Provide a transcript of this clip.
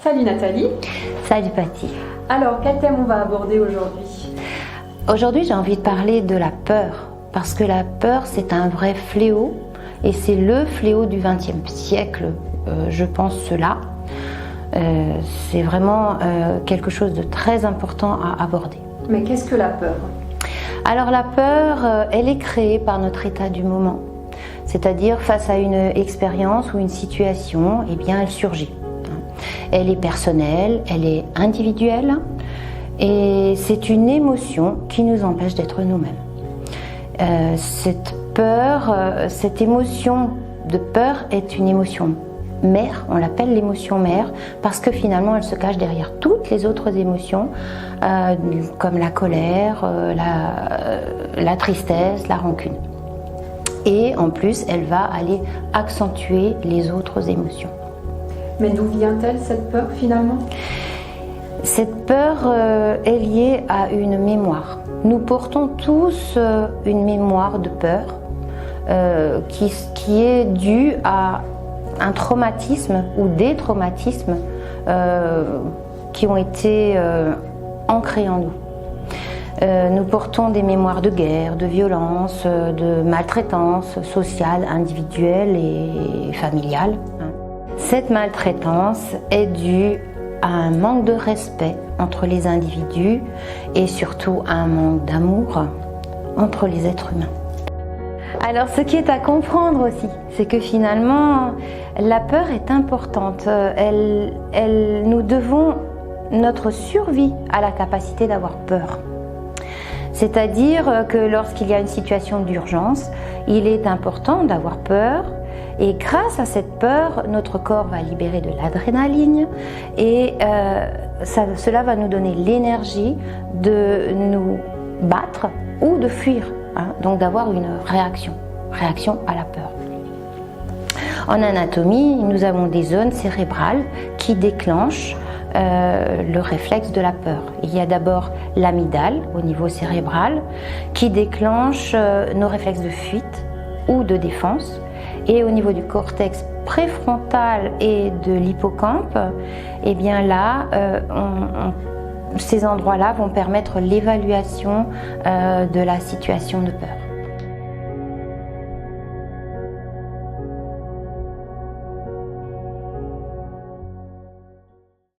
Salut Nathalie. Salut Patty. Alors, quel thème on va aborder aujourd'hui? Aujourd'hui, j'ai envie de parler de la peur, parce que la peur, c'est un vrai fléau, et c'est le fléau du XXe siècle, je pense cela. C'est vraiment quelque chose de très important à aborder. Mais qu'est-ce que la peur? Alors la peur, elle est créée par notre état du moment. C'est-à-dire face à une expérience ou une situation, eh bien elle surgit. Elle est personnelle, elle est individuelle et c'est une émotion qui nous empêche d'être nous-mêmes. Cette peur, cette émotion de peur est une émotion mère, on l'appelle l'émotion mère parce que finalement elle se cache derrière toutes les autres émotions comme la colère, la tristesse, la rancune. Et en plus, elle va aller accentuer les autres émotions. Mais d'où vient-elle cette peur finalement? Cette peur est liée à une mémoire. Nous portons tous une mémoire de peur qui est due à un traumatisme ou des traumatismes qui ont été ancrés en nous. Nous portons des mémoires de guerre, de violence, de maltraitance sociale, individuelle et familiale. Cette maltraitance est due à un manque de respect entre les individus et surtout à un manque d'amour entre les êtres humains. Alors ce qui est à comprendre aussi, c'est que finalement la peur est importante. Nous devons notre survie à la capacité d'avoir peur. C'est-à-dire que lorsqu'il y a une situation d'urgence, il est important d'avoir peur et grâce à cette peur, notre corps va libérer de l'adrénaline et cela va nous donner l'énergie de nous battre ou de fuir, donc d'avoir une réaction à la peur. En anatomie, nous avons des zones cérébrales qui déclenchent le réflexe de la peur. Il y a d'abord l'amygdale au niveau cérébral qui déclenche nos réflexes de fuite ou de défense et au niveau du cortex préfrontal et de l'hippocampe, et bien là, ces endroits-là vont permettre l'évaluation de la situation de peur.